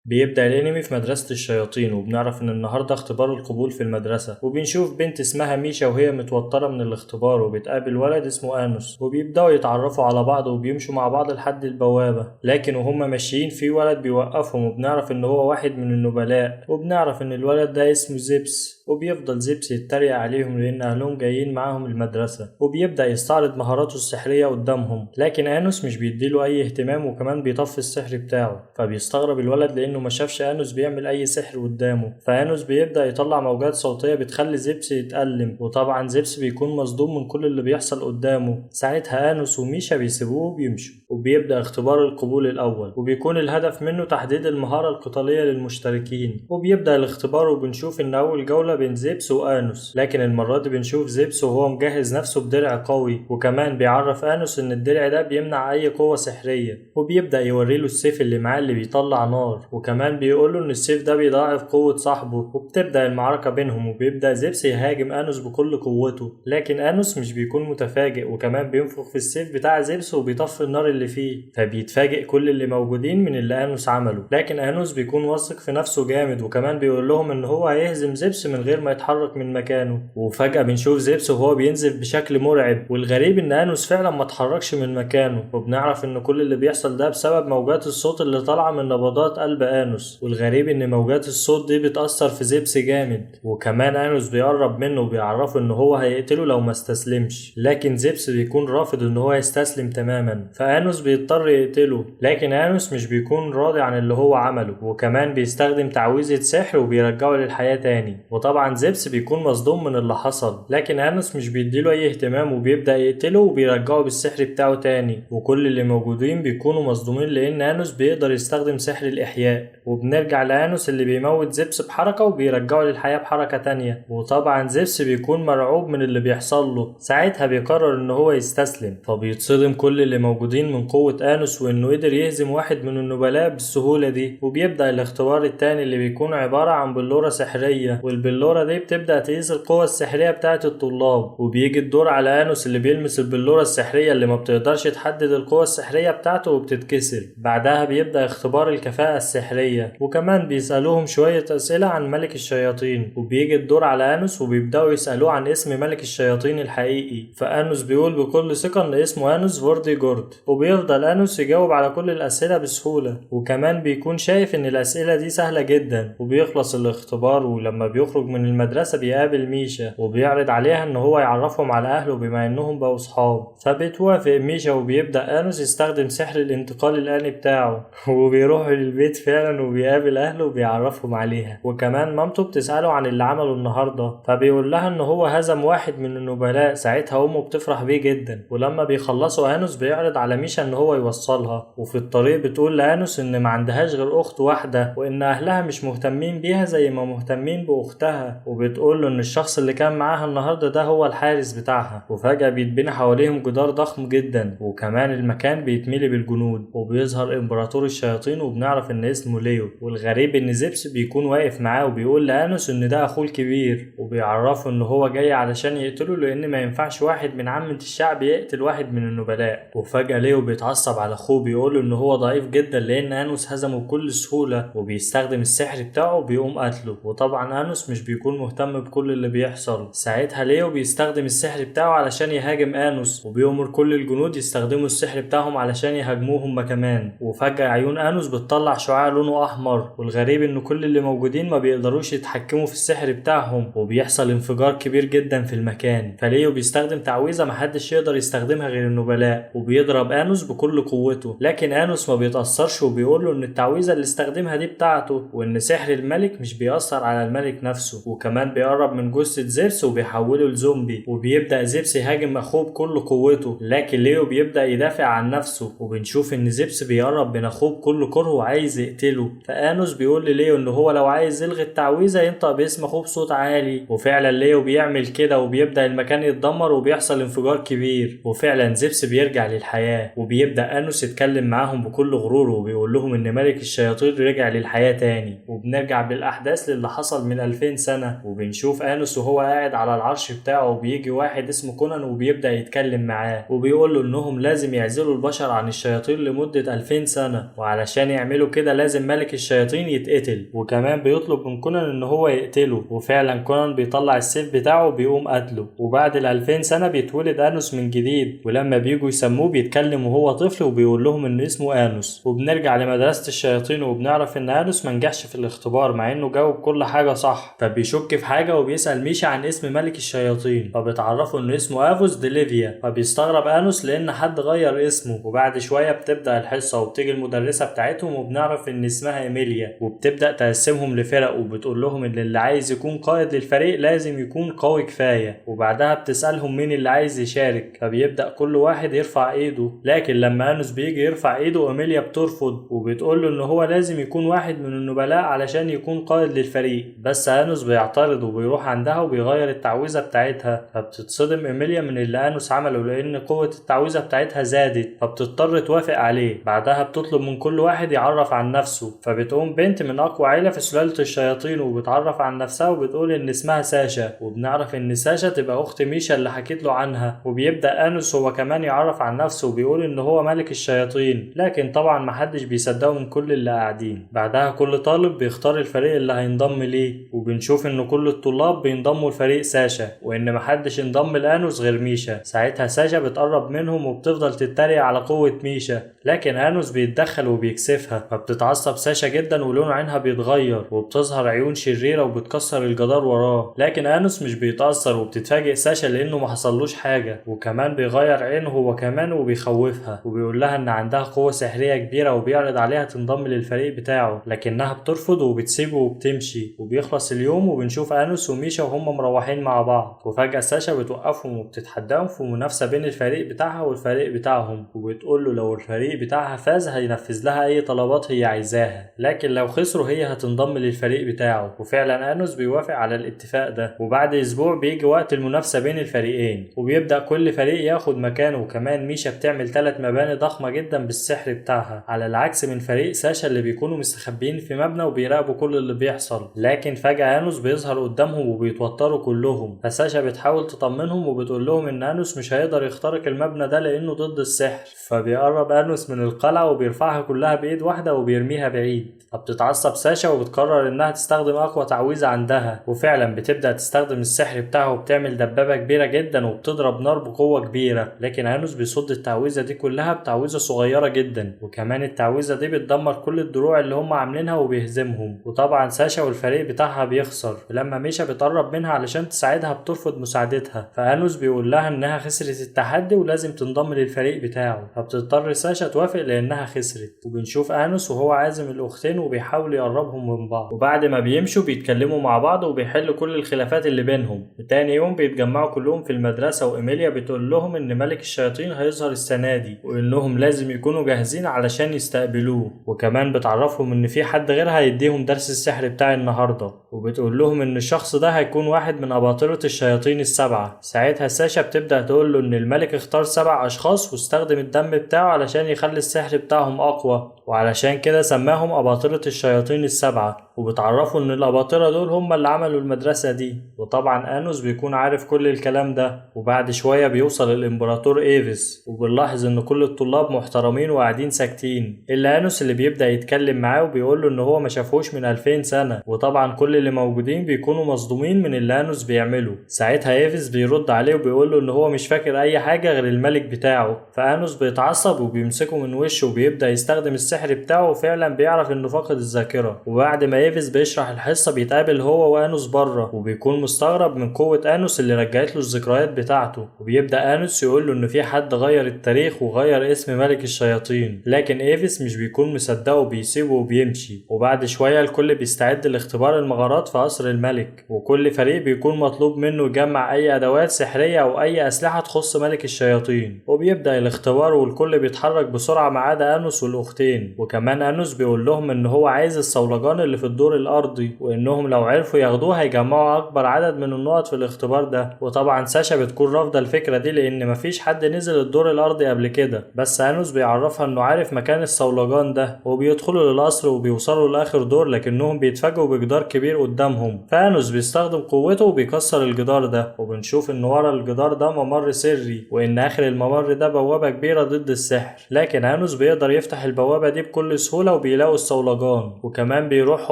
بيبدأ الانمي في مدرسة الشياطين، وبنعرف ان النهاردة اختبار القبول في المدرسة، وبنشوف بنت اسمها ميشا وهي متوترة من الاختبار، وبتقابل ولد اسمه انوس، وبيبدأوا يتعرفوا على بعض وبيمشوا مع بعض لحد البوابة. لكن وهم ماشيين في ولد بيوقفهم، وبنعرف ان هو واحد من النبلاء، وبنعرف ان الولد ده اسمه زيبس. وبيفضل زيبس يتريق عليهم لان اهلهم جايين معاهم المدرسة، وبيبدأ يستعرض مهاراته السحرية قدامهم. لكن انوس مش بيديله اي اهتمام، وكمان بيطفي السحر بتاعه. فبيستغرب الولد لانه ما شافش انوس بيعمل اي سحر قدامه. فانوس بيبدأ يطلع موجات صوتية بتخلي زيبس يتألم، وطبعا زيبس بيكون مصدوم من كل اللي بيحصل قدامه. ساعتها انوس وميشا بيسيبوه وبيمشوا، وبيبدأ اختبار القبول الاول، وبيكون الهدف منه تحديد المهارة القتالية للمشتركين. وبيبدأ الاختبار، وبنشوف ان اول جولة بين زيبس وانوس، لكن المرة دي بنشوف زيبس وهو مجهز نفسه بدرع قوي، وكمان بيعرف انوس ان الدرع ده بيمنع اي قوة سحرية. وبيبدأ يوريله السيف اللي معاه اللي بيطلع نار، وكمان بيقوله ان السيف ده بيضاعف قوة صاحبه. وبتبدأ المعركة بينهم، وبيبدأ زيبس يهاجم انوس بكل قوته، لكن انوس مش بيكون متفاجئ، وكمان بينفخ في السيف بتاع زيبس وبيطفي النار اللي فيه. فبيتفاجئ كل اللي موجودين من اللي انوس عمله، لكن انوس بيكون واثق في نفسه جامد، وكمان بيقول لهم ان هو هيهزم زيبس من غير ما يتحرك من مكانه. وفجأة بنشوف زيبس وهو بينزف بشكل مرعب، والغريب ان انوس فعلا ما اتحركش من مكانه. وبنعرف ان كل اللي بيحصل ده بسبب موجات الصوت اللي طالعة من نبضات قلب انوس. والغريب ان موجات الصوت دي بتأثر في زيبس جامد، وكمان انوس بيقرب منه وبيعرفه ان هو هيقتله لو ما استسلمش. لكن زيبس بيكون رافض ان هو يستسلم تماما، فانوس بيضطر يقتله. لكن انوس مش بيكون راضي عن اللي هو عمله، وكمان بيستخدم تعويذة سحر وبيرجعه للحياة تاني. وطبعا زيبس بيكون مصدوم من اللي حصل، لكن انوس مش بيديله اي اهتمام، وبيبدأ يقتله وبيرجعه بالسحر بتاعه تاني. وكل اللي موجودين بيكونوا مصدومين لان انوس بيقدر يستخدم سحر الاحياء. وبنرجع لانوس اللي بيموت زيبس بحركة وبيرجعه للحياة بحركة تانية. وطبعا زيبس بيكون مرعوب من اللي بيحصل له. ساعتها بيقرر ان هو يستسلم، فبيتصدم كل اللي موجودين من قوة انوس، وانه قدر يهزم واحد من النبلاء بالسهولة دي. وبيبدأ الاختبار التاني اللي بيكون عبارة عن بلورة سحرية، والبلورة دي بتبدأ تقيس القوة السحرية بتاعة الطلاب. وبيجي الدور على انوس اللي بيلمس البلورة السحرية اللي ما بتقدرش تحدد القوة السحرية بتاعته وبتتكسر. بعدها بيبدأ اختبار الكفاءة السحرية، وكمان بيسألوهم شوية أسئلة عن ملك الشياطين. وبيجي الدور على انوس وبيبدأوا يسألوه عن اسم ملك الشياطين الحقيقي. فانوس بيقول بكل ثقة ان اسمه انوس فورديجورد، وبيفضل انوس يجاوب على كل الأسئلة بسهولة، وكمان بيكون شايف ان الأسئلة دي سهلة جدا. وبيخلص الاختبار، ولما بيخرج من المدرسة بيقابل ميشا، وبيعرض عليها ان هو يعرفهم على اهله بما انهم بقوا صحاب. فبتوافق ميشا، وبيبدأ انوس يستخدم سحر الانتقال الآني بتاعه وبيروح للبيت فعلا، وبيقابل اهله وبيعرفهم عليها. وكمان مامته بتسأله عن اللي عمله النهاردة، فبيقول لها ان هو هزم واحد من النبلاء. ساعتها امه بتفرح بيه جدا، ولما بيخلصوا انوس بيعرض على ميشا ان هو يوصلها. وفي الطريق بتقول لانوس ان ما عندهاش غير اخت واحدة، وان اهلها مش مهتمين بيها زي ما مهتمين باختها. وبتقول له ان الشخص اللي كان معاها النهارده ده هو الحارس بتاعها. وفجأة بيتبني حواليهم جدار ضخم جدا، وكمان المكان بيتملي بالجنود، وبيظهر امبراطور الشياطين، وبنعرف ان اسمه ليو. والغريب ان زيبس بيكون واقف معاه، وبيقول لانوس ان ده اخوه الكبير، وبيعرفه ان هو جاي علشان يقتله لان ما ينفعش واحد من عامة الشعب يقتل واحد من النبلاء. وفجأة ليو بيتعصب على اخوه، بيقول ان هو ضعيف جدا لان انوس هزمه بكل سهولة، وبيستخدم السحر بتاعه وبيقوم قتله. وطبعا انوس مش بيكون مهتم بكل اللي بيحصل. ساعتها ليو بيستخدم السحر بتاعه علشان يهاجم انوس، وبيأمر كل الجنود يستخدموا السحر بتاعهم علشان يهاجموه هما كمان. وفجأة عيون انوس بتطلع شعاع لونه احمر، والغريب ان كل اللي موجودين ما بيقدروش يتحكموا في السحر بتاعهم، وبيحصل انفجار كبير جدا في المكان. فليو بيستخدم تعويذة محدش يقدر يستخدمها غير النبلاء، وبيضرب انوس بكل قوته. لكن انوس ما بيتأثرش، وبيقوله ان التعويذة اللي استخدمها دي بتاعته، وان سحر الملك مش بيأثر على الملك نفسه. وكمان بيقرب من جثة زيبس وبيحوله لزومبي، وبيبدأ زيبس يهاجم اخوه بكل قوته. لكن ليو بيبدأ يدافع عن نفسه، وبنشوف ان زيبس بيقرب من اخوه بكل كره وعايز يقتله. فانوس بيقول لليو ان هو لو عايز يلغي التعويذة ينطق باسم اخوه بصوت عالي. وفعلا ليو بيعمل كده، وبيبدأ المكان يتدمر وبيحصل انفجار كبير، وفعلا زيبس بيرجع للحياة. وبيبدأ انوس يتكلم معاهم بكل غرور وبيقول لهم ان ملك الشياطين رجع للحياة تاني. وبنرجع بالاحداث للي حصل من 2000 سنة، وبنشوف انوس وهو قاعد على العرش بتاعه، وبيجي واحد اسمه كونان وبيبدأ يتكلم معاه وبيقول له انهم لازم يعزلوا البشر عن الشياطين لمدة 2000 سنة، وعلشان يعملوا كده لازم ملك الشياطين يتقتل. وكمان بيطلب من كونان ان هو يقتله، وفعلا كونان بيطلع السيف بتاعه وبيقوم قتله. وبعد 2000 سنة بيتولد انوس من جديد، ولما بيجوا يسموه بيتكلم وهو طفل وبيقول لهم ان اسمه انوس. وبنرجع لمدرسة الشياطين وبنعرف ان انوس منجحش في الاختبار مع انه جاوب كل حاجة صح، فبيشك في حاجة وبيسأل ميشا عن اسم ملك الشياطين، فبتعرفوا انه اسمه افوس ديليفيا. فبيستغرب انوس لان حد غير اسمه. وبعد شوية بتبدأ الحصة وبتيجي المدرسة بتاعتهم وبنعرف ان اسمها ايميليا، وبتبدأ تقسمهم لفرق وبتقول لهم ان اللي عايز يكون قائد للفريق لازم يكون قوي كفاية. وبعدها بتسألهم مين اللي عايز يشارك، فبيبدأ كل واحد يرفع ايده، لكن لما انوس بيجي يرفع ايده ايميليا بترفض وبتقول له ان هو لازم يكون واحد من النبلاء علشان يكون قائد للفريق. بس انوس بيعترض وبيروح عندها وبيغير التعويذة بتاعتها، فبتتصدم ايميليا من اللي انوس عمله لان قوة التعويذة بتاعتها زادت، فبتضطر توافق عليه. بعدها بتطلب من كل واحد يعرف عن نفسه، فبتقوم بنت من اقوى عيلة في سلالة الشياطين وبتعرف عن نفسها وبتقول ان اسمها ساشا، وبنعرف ان ساشا تبقى اخت ميشا اللي حكيت له عنها. وبيبدأ انوس هو كمان يعرف عن نفسه وبيقول ان هو ملك الشياطين، لكن طبعا محدش بيصدقه من كل اللي قاعدين. بعدها كل طالب بيختار الفريق اللي هينضم ليه، وبنشوف ان كل الطلاب بينضموا لفريق ساشا وان محدش انضم لانوس غير ميشا. ساعتها ساشا بتقرب منهم وبتفضل تتريق على قوة ميشا، لكن انوس بيتدخل وبيكسفها، فبتتعصب ساشا جدا ولون عينها بيتغير وبتظهر عيون شريرة وبتكسر الجدار وراه. لكن انوس مش بيتأثر وبتتفاجئ ساشا لانه ما حصلوش حاجة، وكمان بيغير عينه هو كمان وبيخوفها وبيقول لها ان عندها قوة سحرية كبيرة وبيعرض عليها تنضم للفريق بتاعه، لكنها بترفض وبتسيبه وبتمشي. وبيخلص اليوم وبنشوف انوس وميشا وهم مروحين مع بعض، وفجأة ساشا بتوقفهم وبتتحداهم في منافسة بين الفريق بتاعها والفريق بتاعهم، وبتقول له لو الفريق بتاعها فاز هينفذ لها اي طلبات هي عايزاها، لكن لو خسروا هي هتنضم للفريق بتاعه. وفعلا انوس بيوافق على الاتفاق ده. وبعد اسبوع بيجي وقت المنافسة بين الفريقين، وبيبدأ كل فريق ياخد مكانه، وكمان ميشا بتعمل 3 مباني ضخمة جدا بالسحر بتاعها، على العكس من فريق ساشا اللي بيكونوا مستخبيين في مبنى وبيراقبوا كل اللي بيحصل. لكن فجأة انوس بيظهر قدامهم وبيتوتروا كلهم، فساشا بتحاول تطمنهم وبتقول لهم ان انوس مش هيقدر يخترق المبنى ده لانه ضد السحر. فبيقرب انوس من القلعة وبيرفعها كلها بايد واحدة وبيرميها بعيد، فبتتعصب ساشا وبتقرر انها تستخدم اقوى تعويذة عندها، وفعلا بتبدأ تستخدم السحر بتاعه وبتعمل دبابة كبيرة جدا وبتضرب نار بقوة كبيرة. لكن انوس بيصد التعويذة دي كلها بتعويذة صغيرة جدا، وكمان التعويذة دي بتدمر كل الدروع اللي هم عاملينها وبيهزمهم. وطبعا ساشا والفريق بتاعها بيخسر، ولما ميشا بتقرب منها علشان تساعدها بترفض مساعدتها، فانوس بيقول لها انها خسرت التحدي ولازم تنضم للفريق بتاعه، فبتضطر ساشا توافق لانها خسرت. وبنشوف انوس وهو عازم الاختين وبيحاول يقربهم من بعض، وبعد ما بيمشوا بيتكلموا مع بعض وبيحلوا كل الخلافات اللي بينهم. تاني يوم بيتجمعوا كلهم في المدرسة، وإيميليا بتقول لهم إن ملك الشياطين هيظهر السنة دي وإنهم لازم يكونوا جاهزين علشان يستقبلوه، وكمان بتعرفهم إن في حد غيرها هيديهم درس السحر بتاع النهاردة، وبتقول لهم إن الشخص ده هيكون واحد من أباطرة الشياطين السبعة. ساعتها ساشا بتبدأ تقول له إن الملك اختار 7 أشخاص واستخدم الدم بتاعه علشان يخلي السحر بتاعهم أقوى، وعلشان كده سماهم أباطرة الشياطين السبعة. وبتعرفوا إن الأباطرة دول هم اللي عملوا المدرسة دي، وطبعا انوس بيكون عارف كل الكلام ده. وبعد شوية بيوصل الامبراطور ايفيس، وبنلاحظ ان كل الطلاب محترمين وقاعدين ساكتين الا انوس اللي بيبدأ يتكلم معاه وبيقول له ان هو ما شافوش من 2000 سنة. وطبعا كل اللي موجودين بيكونوا مصدومين من اللي انوس بيعمله. ساعتها ايفيس بيرد عليه وبيقول له ان هو مش فاكر اي حاجة غير الملك بتاعه، فانوس بيتعصب وبيمسكه من وشه وبيبدأ يستخدم السحر بتاعه، وفعلا بيعرف انه فاقد الذاكرة. وبعد ما ايفيس بيشرح الحصة بيتقابل هو وانوس بره، وبيكون مستغرب من قوة انوس اللي رجعت له الذكريات بتاعته. وبيبدأ انوس يقول له ان في حد غير التاريخ وغير اسم ملك الشياطين، لكن ايفيس مش بيكون مصدقه وبيسيبه وبيمشي. وبعد شوية الكل بيستعد لاختبار المغارات في قصر الملك، وكل فريق بيكون مطلوب منه يجمع اي ادوات سحرية او اي اسلحة تخص ملك الشياطين. وبيبدأ الاختبار والكل بيتحرك بسرعة ما عدا انوس والاختين، الشياطين. وكمان انوس بيقول لهم ان هو عايز الصولجان اللي في الدور الارضي، وانهم لو عرفوا ياخدوه هيجمعوا اكبر عدد من النقط في الاختبار ده. وطبعا ساشا بتكون رافضه الفكره دي لان مفيش حد نزل الدور الارضي قبل كده، بس انوس بيعرفها انه عارف مكان الصولجان ده، وبيدخلوا للقصر وبيوصلوا لاخر دور لكنهم بيتفاجئوا بجدار كبير قدامهم. فانوس بيستخدم قوته وبيكسر الجدار ده، وبنشوف ان ورا الجدار ده ممر سري، وان اخر الممر ده بوابه كبيره ضد السحر. لكن انوس بيقدر يفتح البوابه دي بكل سهوله وبيلاقوا الصولجان. وكمان بيروح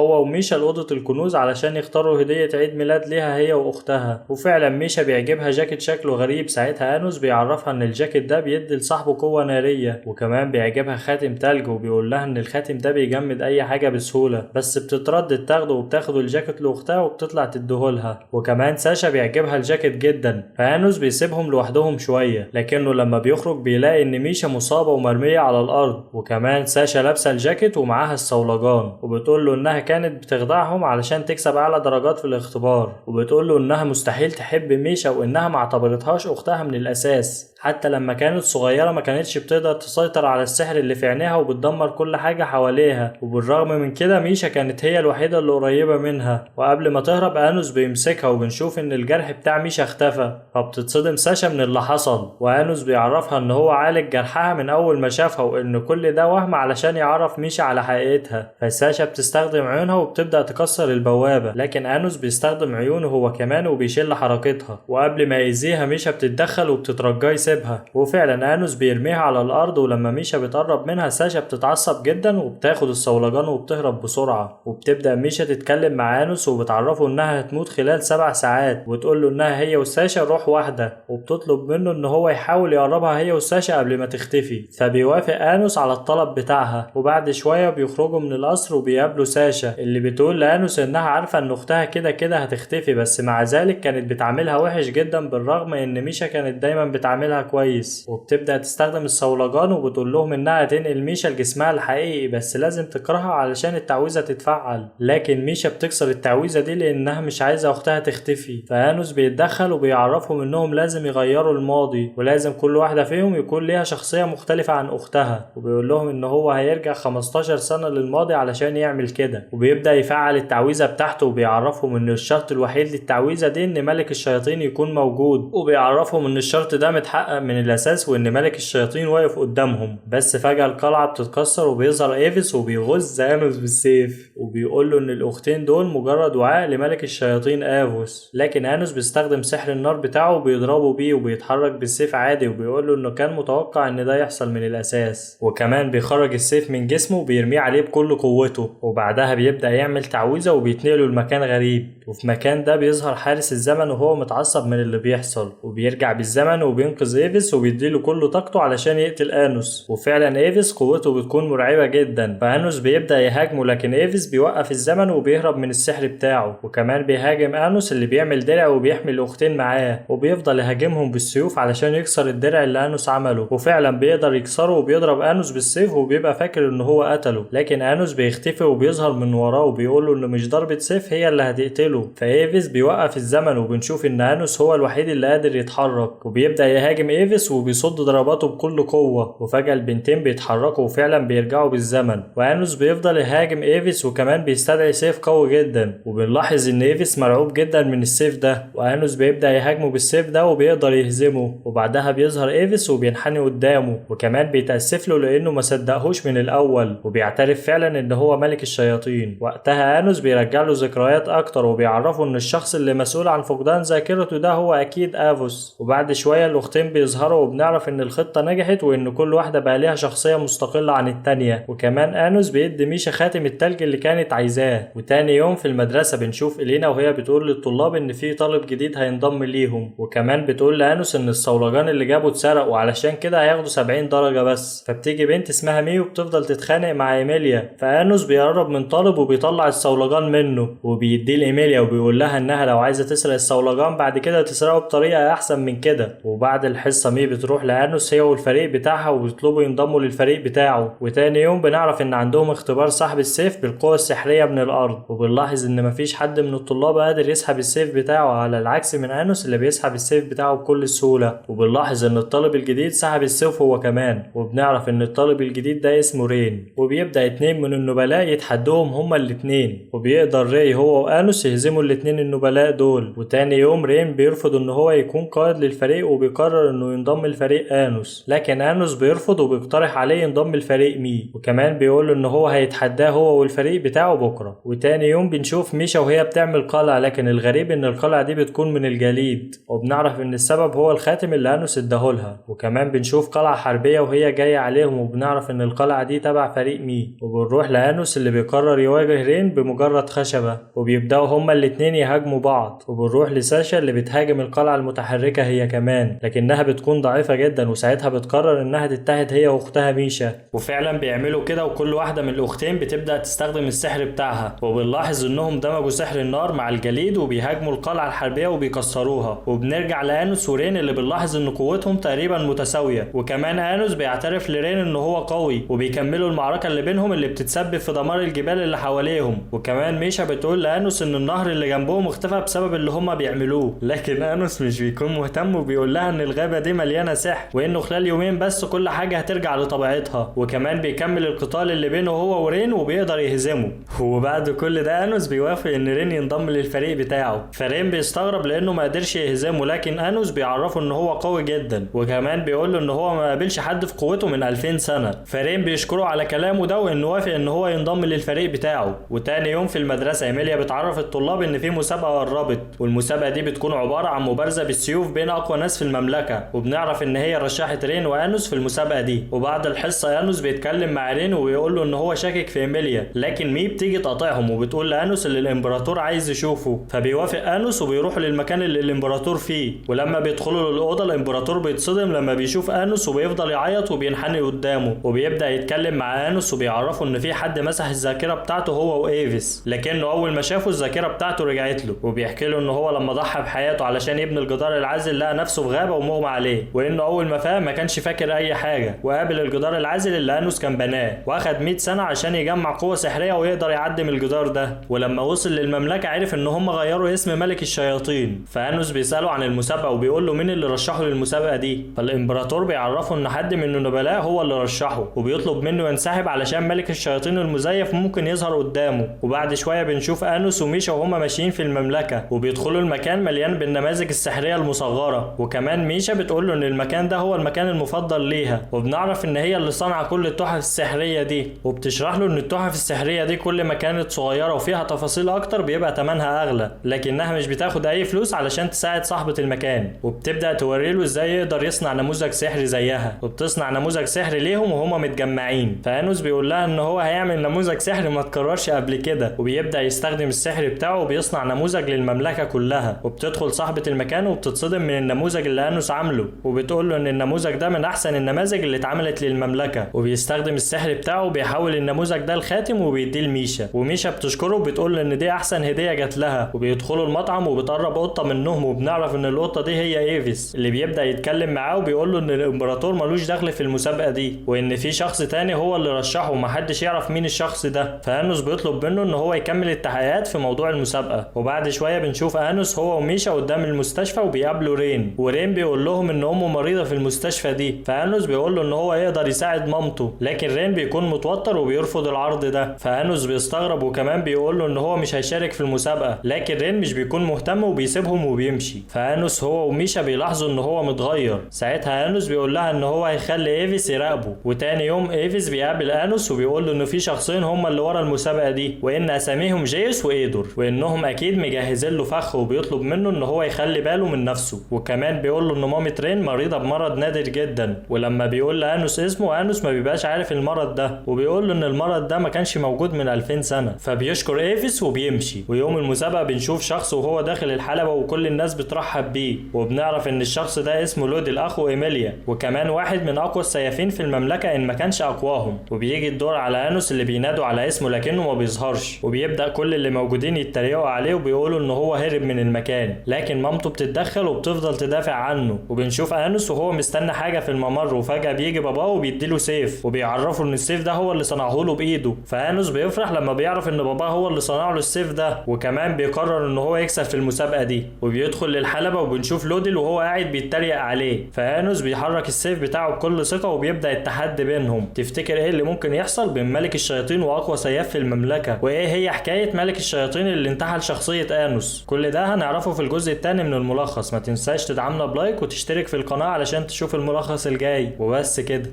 هو وميشا لأوضة الكنوز علشان يختاروا هدية عيد ميلاد ليها هي واختها. وفعلا ميشا بيعجبها جاكيت شكله غريب. ساعتها انوس بيعرفها ان الجاكيت ده بيدي لصاحبه قوة نارية. وكمان بيعجبها خاتم تلج، وبيقول لها ان الخاتم ده بيجمد اي حاجة بسهولة، بس بتتردد تاخده وبتاخد الجاكيت لاختها وبتطلع تديهولها. وكمان ساشا بيعجبها الجاكيت جدا، فانوس بيسيبهم لوحدهم شوية، لكنه لما بيخرج بيلاقي ان ميشا مصابة ومرمية على الارض. وكمان ساشا لابسة الجاكيت ومعاها الصولجان، وبتقول له انها كانت بتخدعهم علشان تكسب اعلى درجات في الاختبار. وبتقول له انها مستحيل تحب ميشا وانها ما اعتبرتهاش اختها من الاساس، حتى لما كانت صغيرة ما كانتش بتقدر تسيطر على السحر اللي في عينيها وبتدمر كل حاجة حواليها. وبالرغم من كده ميشا كانت هي الوحيدة اللي قريبة منها. وقبل ما تهرب انوس بيمسكها، وبنشوف ان الجرح بتاع ميشا اختفى، فبتتصدم ساشا من اللي حصل. وانوس بيعرفها ان هو عالج جرحها من اول ما شافها، وان كل ده وهم علشان يعرف ميشا على حقيقتها. فساشا بتستخدم عيونها وبتبدأ تكسر البوابة، لكن انوس بيستخدم عيونه هو كمان وبيشل حركتها. وقبل ما يأذيها ميشا بتتدخل وبتترجاه يسيبها. وفعلا انوس بيرميها على الارض، ولما ميشا بتقرب منها ساشا بتتعصب جدا وبتاخد الصولجان وبتهرب بسرعة. وبتبدأ ميشا تتكلم مع انوس وبتعرفه انها هتموت خلال 7 ساعات، وتقول له انها هي وساشا روح واحدة، وبتطلب منه ان هو يحاول يقربها هي وساشا قبل ما تختفي. فبيوافق انوس على الطلب بتاعها. وبعد شوية بيخرجوا من القصر وبيقابلوا ساشا اللي بتقول لانوس انها عارفة ان اختها كده كده هتختفي، بس مع ذلك كانت بتعاملها وحش جدا بالرغم ان ميشا كانت دايما بتعاملها كويس. وبتبدأ تستخدم الصولجان وبتقول لهم انها تنقل ميشا لجسمها الحقيقي، بس لازم تكرهها علشان التعويذة تتفعل. لكن ميشا بتكسر التعويذة دي لانها مش عايزة اختها تختفي. فانوس بيتدخل وبيعرفهم انهم لازم يغيروا الماضي، ولازم كل واحدة فيهم يكون ليها شخصية مختلفة عن اختها. وبيقول لهم ان هو هيرجع 15 سنة للماضي علشان يعمل كده. وبيبدأ يفعل التعويذة بتاعته، وبيعرفهم ان الشرط الوحيد للتعويذة دي ان ملك الشياطين يكون موجود. وبيعرفهم ان الشرط ده متحقق من الاساس وان ملك الشياطين واقف قدامهم. بس فجأة القلعة بتتكسر وبيظهر ايفيس وبيغز انوس بالسيف، وبيقول له ان الاختين دول مجرد وعاء لملك الشياطين افوس. لكن انوس بيستخدم سحر النار بتاعه وبيضربه بيه وبيتحرك بالسيف عادي، وبيقول له انه كان متوقع ان ده يحصل من الاساس. وكمان بيخرج السيف من جسمه وبيرميه عليه بكل قوته. وبعدها بيبدأ يعمل تعويذة وبيتنقلوا لمكان غريب. وفي مكان ده بيظهر حارس الزمن وهو متعصب من اللي بيحصل، وبيرجع بالزمن وبينقذ ايفيس وبيديله كل طاقته علشان يقتل انوس. وفعلا ايفيس قوته بتكون مرعبة جدا، فانوس بيبدأ يهاجمه، لكن ايفيس بيوقف الزمن وبيهرب من السحر بتاعه. وكمان بيهاجم انوس اللي بيعمل درع وبيحمي الاختين معاه، وبيفضل يهاجمهم بالسيوف علشان يكسر الدرع اللي انوس عمله. وفعلا بيقدر يكسره وبيضرب انوس بالسيف وبيبقى فاكر ان هو قتله، لكن انوس بيختفي وبيظهر من وراه وبيقول له انه مش ضربة سيف هي اللي هتقتله. فايفيس بيوقف الزمن وبنشوف ان انوس هو الوحيد اللي قادر يتحرك، وبيبدأ يهاجم ايفيس وبيصد ضرباته بكل قوة. وفجأة البنتين بيتحركوا وفعلا بيرجعوا بالزمن، وانوس بيفضل يهاجم ايفيس وكمان بيستدعي سيف قوي جدا. وبنلاحظ ان ايفيس مرعوب جدا من السيف ده، وانوس بيبدأ يهاجمه بالسيف ده وبيقدر يهزمه. وبعدها بيظهر ايفيس وبينحني قدامه، وكمان بيتأسف له لانه ما صدقهوش من الاول، وبيعترف فعلا ان هو ملك الشياطين. وقتها انوس بيرجع له ذكريات اكتر وبيعرفه ان الشخص اللي مسؤول عن فقدان ذاكرته ده هو اكيد افوس. وبعد شوية الاختين بيظهروا وبنعرف ان الخطة نجحت وان كل واحدة بقى ليها شخصية مستقلة عن التانية. وكمان انوس بيدي ميشا خاتم التلج اللي كانت عايزاه. وتاني يوم في المدرسة بنشوف إلينا وهي بتقول للطلاب ان في طالب جديد هينضم ليهم، وكمان بتقول لانوس ان الصولجان اللي جابه اتسرق وعلشان كده هياخدوا 70 درجة بس. فبتيجي بنت اسمها ميو بتفضل تتخانق مع ايميليا، فانوس بيقرب من طالب وبيطلع الصولجان منه وبيديه لايميليا، وبيقول لها انها لو عايزة تسرق الصولجان بعد كده تسرقه بطريقة احسن من كده. وبعد الحصة مي بتروح لانوس هي والفريق بتاعها وبيطلبوا ينضموا للفريق بتاعه. وتاني يوم بنعرف ان عندهم اختبار سحب السيف بالقوة السحرية من الارض، وبنلاحظ ان مفيش حد من الطلاب قادر يسحب السيف بتاعه على العكس من انوس اللي بيسحب السيف بتاعه بكل سهولة. وبنلاحظ ان الطالب الجديد سحب السيف هو كمان، وبنعرف ان الطالب الجديد ده اسمه رين، وبيبدأ 2 من النبلاء يتحدوهم هما الاتنين، وبيقدر راي هو وانوس يهزموا الاتنين النبلاء دول. وتاني يوم رين بيرفض ان هو يكون قائد للفريق وبيقرر انه ينضم لفريق انوس، لكن انوس بيرفض وبيقترح عليه ينضم لفريق مي، وكمان بيقول ان هو هيتحداه هو والفريق بتاعه بكره. وتاني يوم بنشوف ميشا وهي بتعمل قلعة، لكن الغريب ان القلعة دي بتكون من الجليد، وبنعرف ان السبب هو الخاتم اللي انوس اداهولها. وكمان بنشوف قلعة حربية وهي جاية عليهم، وبنعرف ان القلعة دي تبع فريق مي، وبنروح لانوس اللي بيقرر يواجه رين بمجرد خشبة، وبيبداوا هما الاتنين يهاجموا بعض. وبنروح لساشا اللي بتهاجم القلعة المتحركة هي كمان، لكنها بتكون ضعيفة جدا، وساعتها بتقرر انها تتحد هي واختها ميشا، وفعلا بيعملوا كده، وكل واحدة من الاختين بتبدأ تستخدم السحر بتاعها. وبنلاحظ انهم دمجوا سحر النار مع الجليد وبيهاجموا القلعة الحربية وبيكسروها. وبنرجع لانوس ورين اللي بنلاحظ ان قوتهم تقريبا متساوية، وكمان انوس بيعترف لرين ان هو قوي، وبيكملوا المعركة اللي بينهم اللي بتتسبب في دمار الجبال اللي حواليهم. وكمان ميشا بتقول لانوس ان النهر اللي جنبهم اختفى بسبب اللي هما بيعملوه، لكن انوس مش بيكون مهتم، وبيقول لها ان الغابة دي مليانة سحر، وانه خلال يومين بس كل حاجة هترجع لطبيعتها. وكمان بيكمل القتال اللي بينه هو ورين وبيقدر يهزمه. وبعد كل ده انوس بيوافق ان رين ينضم للفريق بتاعه، فرين بيستغرب لانه ما قدرش يهزمه، لكن انوس بيعرفه ان هو قوي جدا، وكمان بيقول له ان هو ما قابلش حد في قوته من 2000 سنة. فرين بيشكره على كلامه ده، وانه وافق ان هو ينضم للفريق بتاعه. وتاني يوم في المدرسة ايميليا بتعرف الطلاب ان في مسابقة قربت، والمسابقة دي بتكون عبارة عن مبارزة بالسيوف بين اقوى ناس في المملكة، وبنعرف ان هي رشحت رين وانوس في المسابقة دي. وبعد الحصة انوس بيتكلم مع رين وبيقول له ان هو شاكك في ايميليا، لكن مي بتيجي تقاطعهم وبتقول لانوس اللي الامبراطور عايز يشوفه، فبيوافق انوس وبيروحوا للمكان اللي الامبراطور فيه. ولما بيدخلوا للاوضه الامبراطور بيتصدم لما بيشوف انوس وبيفضل يعيط وبينحني قدامه، وبيبدا يتكلم مع انوس وبيعرفه ان في حد مسح الذاكره بتاعته هو وايفيس، لكنه اول ما شافه الذاكره بتاعته رجعت له. وبيحكي له ان هو لما ضحى بحياته علشان يبني الجدار العازل لقى نفسه في غابه ومغمى عليه، وانه اول ما فاق ما كانش فاكر اي حاجه، وقابل الجدار العازل اللي انوس كان بناه، واخد 100 سنه عشان يجمع قوه سحريه ويقدر يعدي من الجدار ده. ولما وصل للمملكه عرف ان هم غيروا اسم ملك الشياطين، فانوس بيساله عن المسابقه وبيقول له مين اللي رشحه للمسابقه دي، فالامبراطور بيعرفه ان حد من النبلاء هو اللي رشحه، وبيطلب منه ينسحب علشان ملك الشياطين المزيف ممكن يظهر قدامه. وبعد شويه بنشوف انوس وميشا وهما ماشيين في المملكه، وبيدخلوا المكان مليان بالنماذج السحريه المصغره، وكمان ميشا بتقول له ان المكان ده هو المكان المفضل ليها، وبنعرف ان هي اللي صنع كل التحف السحريه دي، وبتشرح له ان التحف السحريه دي كل ما كانت صغيره وفيها تفاصيل اكتر بيبقى ثمنها اغلى، لكنها مش بتاخد اي فلوس علشان تساعد صاحبه المكان. وبتبدا توريله ازاي يقدر يصنع نموذج سحري زيها، وبتصنع نموذج سحري ليهم وهما متجمعين. فانوس بيقول لها ان هو هيعمل نموذج سحري ما اتكررش قبل كده، وبيبدا يستخدم السحر بتاعه وبيصنع نموذج للمملكه كلها. وبتدخل صاحبه المكان وبتتصدم من النموذج اللي انوس عامله، وبتقول له ان النموذج ده من احسن النماذج اللي اتعملت للمملكه، وبيستخدم السحر بتاعه وبيحول النموذج ده لخاتم وبيديه لميشا. وميشا بتشكره وبتقول له ان دي احسن هديه جات لها. وبيدخلوا المطعم وبتقرب قطه منهم، وبنعرف ان القطه دي هي ايفيس اللي بيبدا يتكلم معاه وبيقول له ان الامبراطور ملوش دخل في المسابقه دي، وان في شخص تاني هو اللي رشحه ومحدش يعرف مين الشخص ده. فانوس بيطلب منه ان هو يكمل التحقيقات في موضوع المسابقه. وبعد شويه بنشوف انوس هو وميشا قدام المستشفى وبيقابلوا رين، ورين بيقول لهم ان امه مريضه في المستشفى دي، فانوس بيقول له ان هو يقدر يساعد مامته، لكن رين بيكون متوتر وبيرفض العرض ده. فانوس بيستغرب وكمان بيقول له ان هو مش هيشارك في المسابقه، لكن رين مش بيكون مهتم وبيسيبهم وبيمشي. فانوس هو وميشا بيلاحظوا ان هو متغير، ساعتها انوس بيقول لها ان هو هيخلي ايفيس يراقبه. وتاني يوم ايفيس بيقابل انوس وبيقول له ان في شخصين هم اللي ورا المسابقه دي، وان اساميهم جيوس وايدور، وانهم اكيد مجهزين له فخ، وبيطلب منه ان هو يخلي باله من نفسه. وكمان بيقول له ان مامة رين مريضه بمرض نادر جدا، ولما بيقول لانوس اسمه انوس ما بيبقاش عارف المرض ده، وبيقول له ان المرض ده ما كانش موجود من 2000 سنه، فبيشكر ايفيس وبيمشي. ويوم المسابقه بنشوف شخص وهو داخل الحلبه وكل الناس بترحب بيه، وبنعرف ان الشخص ده اسمه لودي الاخو ايميليا، وكمان واحد من اقوى السيافين في المملكه ان ما كانش اقواهم. وبيجي الدور على انوس اللي بينادوا على اسمه لكنه ما بيظهرش، وبيبدا كل اللي موجودين يتريقوا عليه وبيقولوا ان هو هرب من المكان، لكن مامته بتتدخل وبتفضل تدافع عنه. وبنشوف انوس وهو مستنى حاجه في الممر، وفجاه بيجي باباه وبيديله سيف وبيعرفه ان السيف ده هو اللي صنعه له بايده. فانوس بيفرح لما بيعرف ان باباه هو اللي صنع له السيف ده، وكمان بيقرر ان هو يكسب في المسابقه دي. وبيدخل للحلبه وبنشوف لودل وهو قاعد بيتريق عليه، فانوس بيحرك السيف بتاعه بكل ثقه وبيبدا التحدي بينهم. عليهم. تفتكر ايه اللي ممكن يحصل بين ملك الشياطين واقوى سياف في المملكة؟ وايه هي حكاية ملك الشياطين اللي انتحل شخصية انوس؟ كل ده هنعرفه في الجزء الثاني من الملخص. ما تنساش تدعمنا بلايك وتشترك في القناة علشان تشوف الملخص الجاي. وبس كده.